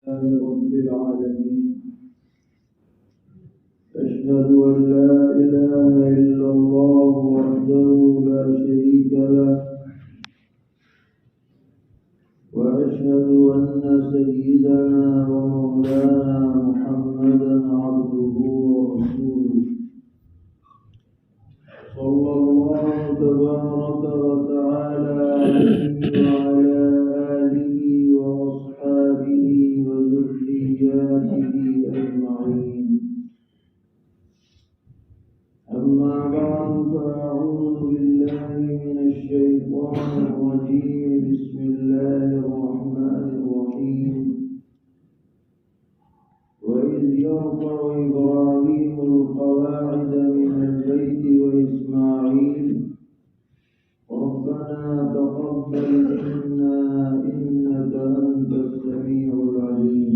رب العالمين أشهد أن لا إله إلا الله وحده لا شريك له وأشهد أن سيدنا ومولانا محمدا عبده ورسوله صلى الله تبارك وتعالى عليه وعلى آله وأصحابه وذرياته أجمعين. أما بعد فأعوذ بالله من الشيطان الرجيم. بسم الله الرحمن الرحيم. وإذ يرفع إبراهيم القواعد من البيت وإسماعيل ربنا تقبل منا إنك أنت السميع العليم.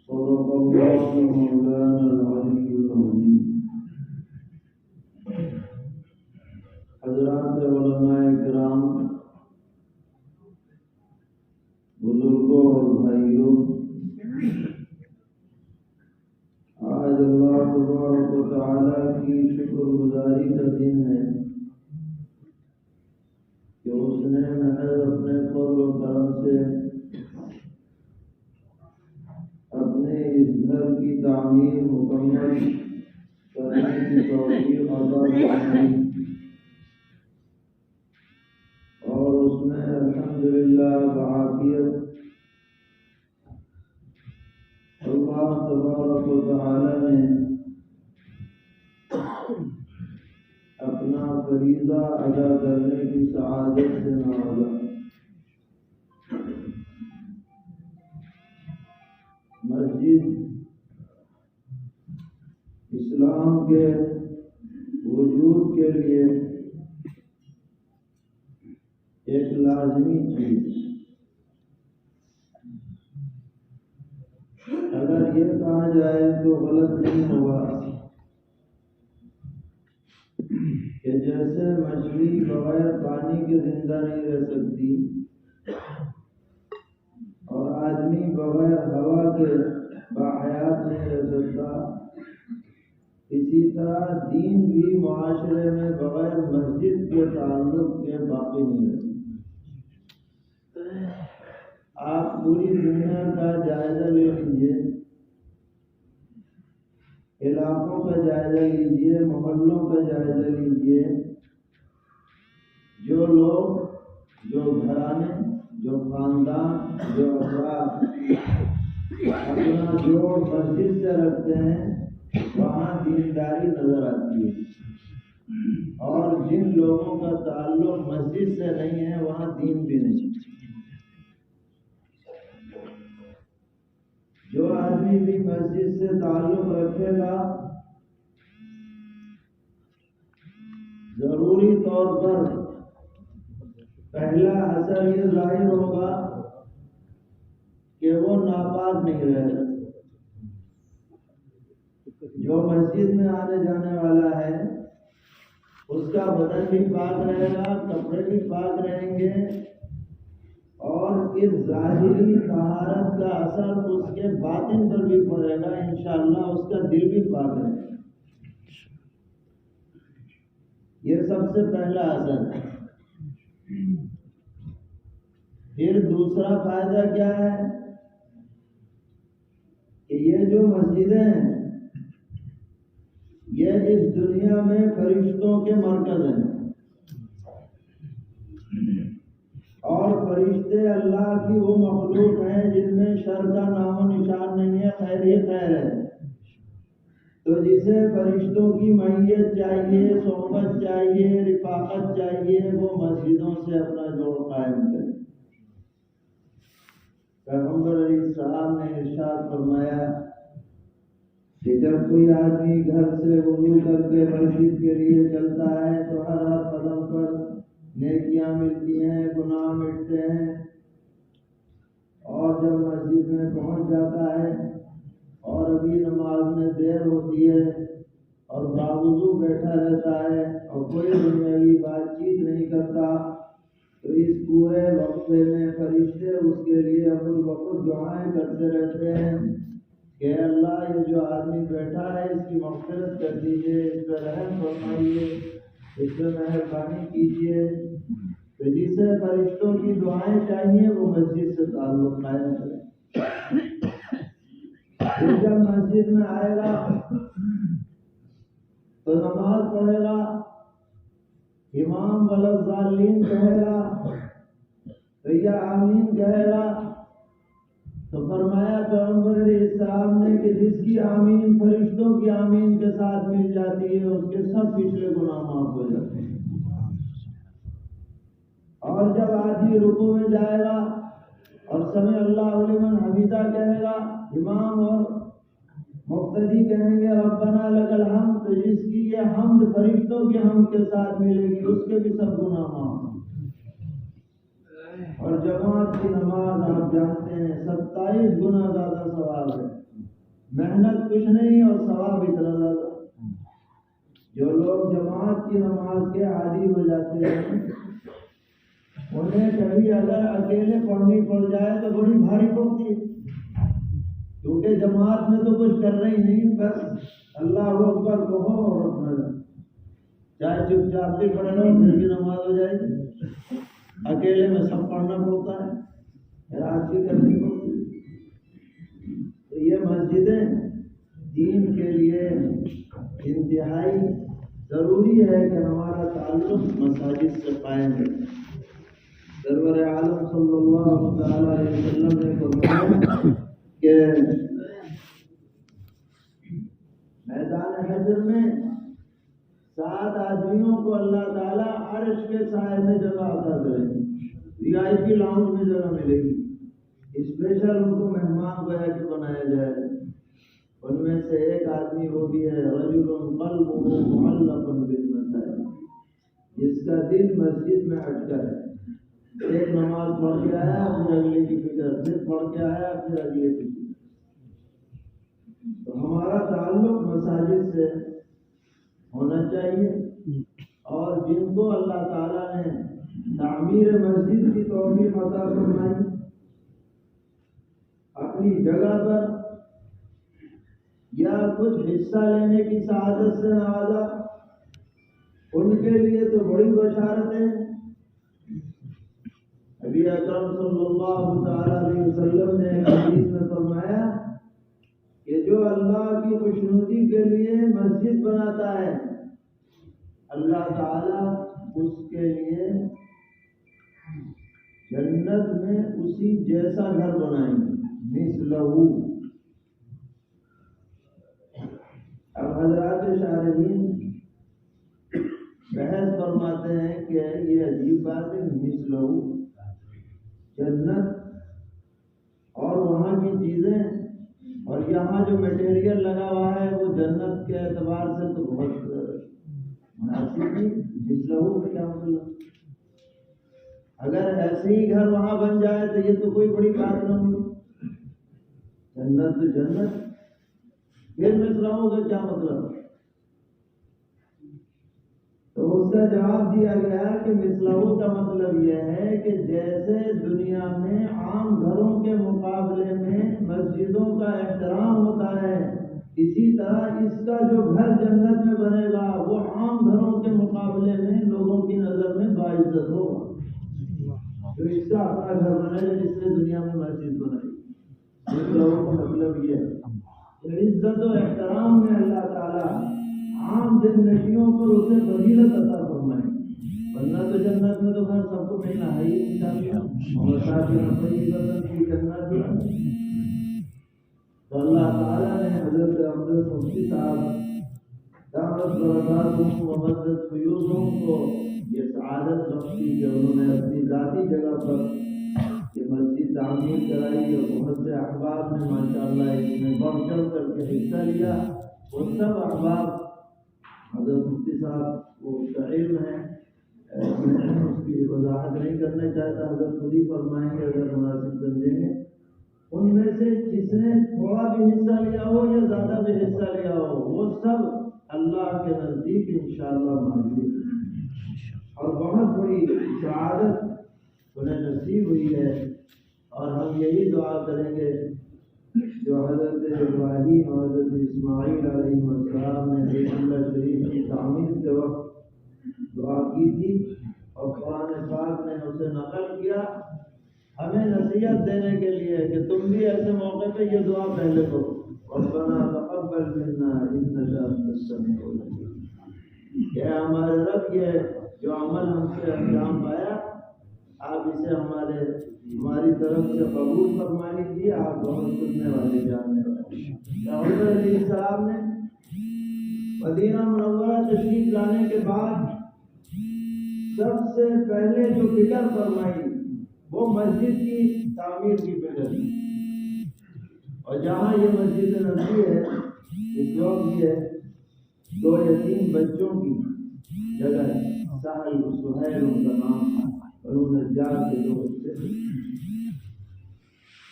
صدق الله مولانا العلي العظيم. حضرات علماء کرام، بزرگوں اور بھائیوں، آج اللہ تبارک و تعالیٰ کی شکر گزاری کا دن ہے کہ اس نے محض اپنے فضل و کرم سے اپنے اس گھر کی تعمیر مکمل کرنے کی توفیق عطا فرمائی اور اس میں الحمدللہ بعافیت اللہ تبارک و تعالی نے اپنا فریضہ ادا کرنے کی سعادت سے نوازا۔ مسجد اسلام کے وجود کے لیے ایک لازمی چیز، اگر یہ کہا جائے تو غلط نہیں ہوگا کہ جیسے مچھلی بغیر پانی کے زندہ نہیں رہ سکتی اور آدمی بغیر ہوا کے باحیات نہیں رہ سکتا، اسی طرح دین بھی معاشرے میں بغیر مسجد کے تعلق کے باقی نہیں رہ سکتا۔ آپ پوری دنیا کا جائزہ لے لیجیے، علاقوں کا جائزہ لیجیے، محلوں کا جائزہ لیجیے، جو لوگ، جو گھرانے، جو خاندان، جو افراد اپنا جوڑ مسجد سے رکھتے ہیں وہاں دینداری نظر آتی ہے، اور جن لوگوں کا تعلق مسجد سے نہیں ہے وہاں دین بھی نہیں۔ جو آدمی بھی مسجد سے تعلق رکھے گا ضروری طور پر پہلا اثر یہ ظاہر ہوگا کہ وہ ناپاک نہیں رہے گا۔ جو مسجد میں آنے جانے والا ہے اس کا بدن بھی پاک رہے گا، کپڑے بھی پاک رہیں گے، اور اس ظاہری طہارت کا اثر اس کے باطن پر بھی پڑے گا، انشاءاللہ اس کا دل بھی پاک رہے گا۔ یہ سب سے پہلا اثر ہے۔ پھر دوسرا فائدہ کیا ہے کہ یہ جو مسجدیں ہیں یہ اس دنیا میں فرشتوں کے مرکز ہیں، اور فرشتے اللہ کی وہ مخلوق ہیں جن میں شر کا نام و نشان نہیں ہے، خیر ہی خیر ہے۔ تو جسے فرشتوں کی معیت چاہیے، صحبت چاہیے، رفاقت چاہیے، وہ مسجدوں سے اپنا جوڑ قائم کرے۔ پیغمبر علیہ السلام نے ارشاد فرمایا کہ جب کوئی آدمی گھر سے وضو کر کے مسجد کے لیے چلتا ہے تو ہر قدم پر نیکیاں ملتی ہیں، گناہ مٹتے ہیں، اور جب مسجد میں پہنچ جاتا ہے اور ابھی نماز میں دیر ہوتی ہے اور باوضو بیٹھا رہتا ہے اور کوئی دنیاوی بات چیت نہیں کرتا تو اس پورے وقفے میں فرشتے اس کے لیے خود بخود دعائیں کرتے رہتے ہیں کہ اللہ یہ جو آدمی بیٹھا ہے اس کی مغفرت کر دیجیے، اس پہ رحم فرمائیے، اس پہ مہربانی کیجیے۔ تو جسے فرشتوں کی دعائیں چاہیے وہ مسجد سے تعلق قائم کرے۔ پھر جب مسجد میں آئے گا تو نماز پڑھے گا، امام والضالین کہے گا تو یا آمین کہے گا، تو فرمایا پیغمبر علیہ السلام نے کہ جس کی آمین فرشتوں کی آمین کے ساتھ مل جاتی ہے اس کے سب پچھلے گناہ معاف ہو جاتے ہیں۔ اور جب آدمی رکوع میں جائے گا اور سمع اللہ لمن حمیدہ کہے گا، امام اور مقتدی کہیں گے ربنا لک الحمد، تو جس کی یہ حمد فرشتوں کے حمد کے ساتھ ملے گی اس کے بھی سب گناہ معاف۔ اور جماعت کی نماز آپ جانتے ہیں 27 گنا زیادہ ثواب ہے، محنت کچھ نہیں اور ثواب اتنا زیادہ۔ جو لوگ جماعت کی نماز کے عادی ہو جاتے ہیں انہیں کبھی اگر اکیلے پڑھنی پڑ جائے تو بڑی بھاری پڑتی ہے، کیونکہ جماعت میں تو کچھ کرنا ہی نہیں، بس اللہ اکبر کہو اور اپنا جائے، چاہے چپ چاپ بھی پڑھ لو پھر بھی نماز ہو جائے گی۔ اکیلے میں سب پڑھنا پڑتا ہے، رات بھی کرنی پڑتی ہے۔ تو یہ مسجدیں دین کے لیے انتہائی ضروری ہے کہ ہمارا تعلق مساجد سے قائم ہے۔ سرور عالم صلی اللہ تعالی علیہ وسلم نے فرمایا کہ میدان حشر میں 7 آدمیوں کو اللہ تعالیٰ عرش کے سائے میں جگہ عطا کرے گی، وی آئی پی لاؤنج میں جگہ ملے گی، اسپیشل ان کو مہمان گویا کہ بنایا جائے۔ ان میں سے ایک آدمی وہ بھی ہے رجل قلبہ معلق بالمساجد، جس کا دل مسجد میں اٹکا ہے، ایک نماز پڑھ کے آیا پھر اگلے کی فکر، پھر پڑھ کے آیا پھر اگلے کی فکر۔ تو ہمارا تعلق مساجد سے ہونا چاہیے، اور جن کو اللہ تعالیٰ نے تعمیر مسجد کی توفیق عطا فرمائی، اپنی جگہ پر یا کچھ حصہ لینے کی سعادت سے نوازا، ان کے لیے تو بڑی بشارت ہے۔ نبی اکرم صلی اللہ تعالی علیہ وسلم نے حدیث میں فرمایا کہ جو اللہ کی خوشنودی کے لیے مسجد بناتا ہے اللہ تعالیٰ اس کے لیے جنت میں اسی جیسا گھر بنائیں گے، مثلہ۔ اب حضرات شارحین بحث فرماتے ہیں کہ یہ عجیب بات ہے، مثلہ جنت اور وہاں کی چیزیں اور یہاں جو میٹیریل لگا ہوا ہے وہ جنت کے اعتبار سے تو بہت مناسب نہیں، مثلہ کیا مطلب؟ اگر ایسے ہی گھر وہاں بن جائے تو یہ تو کوئی بڑی بات نہ ہوئی، جنت تو جنت، پھر مثلہ کا کیا مطلب؟ تو اس کا جواب دیا گیا کہ مثلہ کا مطلب یہ ہے کہ جیسے دنیا میں عام گھروں کے مقابلے میں مسجدوں کا احترام ہوتا ہے، اسی طرح اس کا جو گھر جنت میں بنے گا وہ عام گھروں کے مقابلے میں لوگوں کی نظر میں باعزت ہوگا۔ جو اس کا اپنا گھر بنے گا جس نے دنیا میں مسجد بنائی، مثلہ کا مطلب یہ ہے کہ عزت و احترام میں اللہ تعالیٰ عام جنتیوں پر اسے فضیلت عطا فرمائے، ورنہ تو جنت میں تو خیر سب کو ملنا ہے ہی انشاءاللہ، اور ساتھ ہی کی جنت ہے۔ تو اللہ تعالیٰ نے حضرت عبدالعزیز مفتی صاحب دعوت برکاتہم و مدد فیوزہم کو یہ سعادت بخشی کہ انہوں نے اپنی ذاتی جگہ پر یہ مسجد تعمیر کرائی، اور بہت سے احباب نے ماشاءاللہ اس میں بڑھ چڑھ کر کے حصہ لیا۔ وہ سب احباب حضرت مفتی صاحب کو اس کا علم ہے، میں اس کی وضاحت نہیں کرنا چاہتا، حضرت خود ہی فرمائیں گے اگر مناسب سمجھیں گے۔ ان میں سے جس نے تھوڑا بھی حصہ لیا ہو یا زیادہ بھی حصہ لیا ہو وہ سب اللہ کے نزدیک انشاءاللہ معذور ہے، اور بہت بڑی سعادت انہیں نصیب ہوئی ہے، اور ہم یہی دعا کریں گے جو حضرت ابراہیم اور حضرت اسماعیل علیہ السلام نے بیت اللہ شریف کی تعمیر کے وقت دعا کی تھی اور قرآن پاک نے اسے نقل کیا ہمیں نصیحت دینے کے لیے کہ تم بھی ایسے موقع پہ یہ دعا پہلے کرو، ربنا تقبل منا انک انت السمیع العلیم، کہ ہمارے رب یہ جو عمل ہم سے انجام پایا آپ اسے ہماری طرف سے قبول فرما لیجیے، آپ بہت سننے والے جاننے والے۔ حضرت علیہ السلام نے مدینہ منورہ تشریف لانے کے بعد سب سے پہلے جو فکر فرمائی وہ مسجد کی تعمیر کی فکر تھی، اور جہاں یہ مسجد نبوی ہے اس وقت یہ 2 یتیم بچوں کی جگہ ہے، سہل و سہیل ان کا نام تھا، بنو نجار کے 2 بچے تھے۔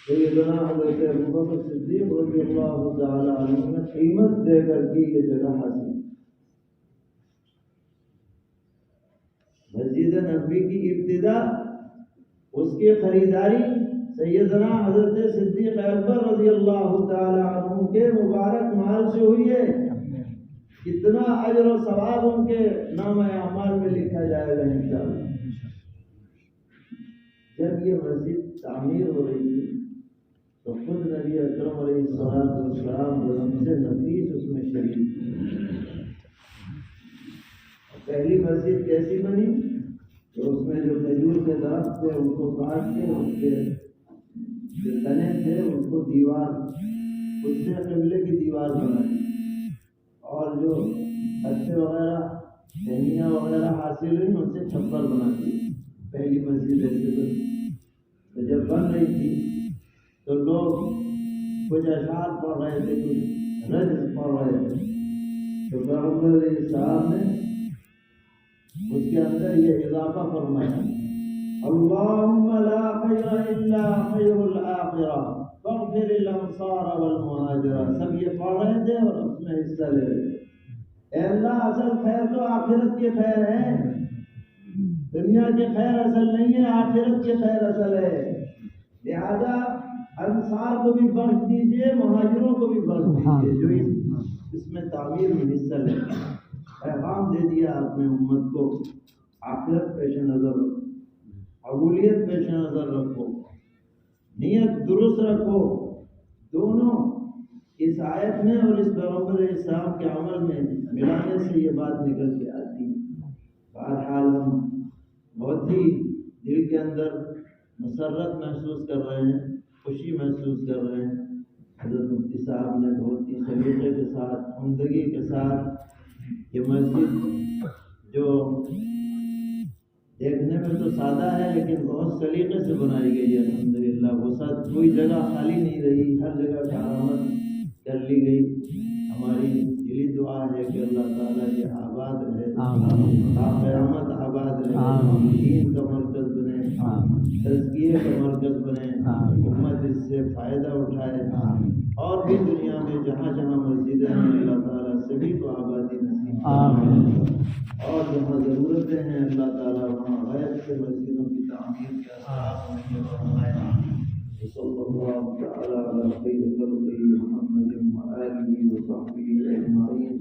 سیدنا حضرت ابوبکر صدیق رضی اللہ تعالی عنہ نے قیمت دے کر کی یہ جگہ حاصل۔ مسجد نبوی کی ابتدا اس کی خریداری سیدنا حضرت صدیق اکبر رضی اللہ تعالی عنہ کے مبارک مال سے ہوئی ہے۔ کتنا اجر و ثواب ان کے نام اعمال میں لکھا جائے گا انشاءاللہ۔ جب یہ مسجد تعمیر ہو رہی تھی تو خود نبی اکرم علیہ السلام غم سے نفیس اس میں شریک تھے۔ پہلی مسجد کیسی بنی کہ اس میں جو کھجور کے درخت تھے ان کو کاٹ کے اس کے جو تنے تھے ان کو دیوار، اس سے قبلے کی دیوار بنائی، اور جو اچھے وغیرہ ٹہنیاں وغیرہ حاصل ہوئی ان سے چھپر بنا دی۔ پہلی مسجد ایسے بنی۔ تو جب بن رہی تھی تو لوگ کچھ اشعار پڑھ رہے تھے، کچھ رجز پڑھ رہے تھے، تو پیغمبر علیہ السلام نے اس کے اندر یہ اضافہ فرمایا، اللہم لا خیر الا خیر الآخرہ فاغفر الانصار والمہاجرہ۔ سب یہ پڑھ رہے تھے اور اس میں حصہ لے رہے تھے۔ اے اللہ، اصل خیر تو آخرت کی خیر ہے، دنیا کی خیر اصل نہیں ہے، آخرت کی خیر اصل ہے، لہذا انصار کو بھی بخش دیجئے، مہاجروں کو بھی بخش دیجئے جو اس میں تعمیر میں حصہ لے۔ پیغام دے دیا آپ نے امت کو، آخرت پیش نظر رکھو، قبولیت پیش نظر رکھو، نیت درست رکھو۔ دونوں اس آیت میں اور اس پیغمبر علیہ السلام کے عمل میں ملانے سے یہ بات نکل کے آتی ہے۔ بہرحال ہم بہت ہی دل کے اندر مسرت محسوس کر رہے ہیں، خوشی محسوس کر رہے ہیں۔ حضرت مفتی صاحب نے بہت ہی سلیقے کے ساتھ، عمدگی کے ساتھ یہ مسجد جو دیکھنے میں تو سادہ ہے لیکن بہت سلیقے سے بنائی گئی ہے الحمدللہ، وہ ساتھ کوئی جگہ خالی نہیں رہی، ہر جگہ کرامت کر لی گئی۔ ہماری دلی دعا ہے کہ اللہ تعالیٰ یہ آباد رہے، قیامت آباد رہے، دین کا مرکز بنے، تزکیے کا مرکز بنے، امت اس سے فائدہ اٹھائے، اور بھی دنیا میں جہاں جہاں مسجدیں ہیں اللہ تعالیٰ سبھی کو آبادی نصیب فرمائے، اور جہاں ضرورتیں ہیں اللہ تعالیٰ وہاں غیر سے مسجدوں کی تعمیر کے اثرات مہیا فرمائے۔ صلی اللہ تعالیٰ علی خیر خلقہ محمد وآلہ وصحبہ اجمعین۔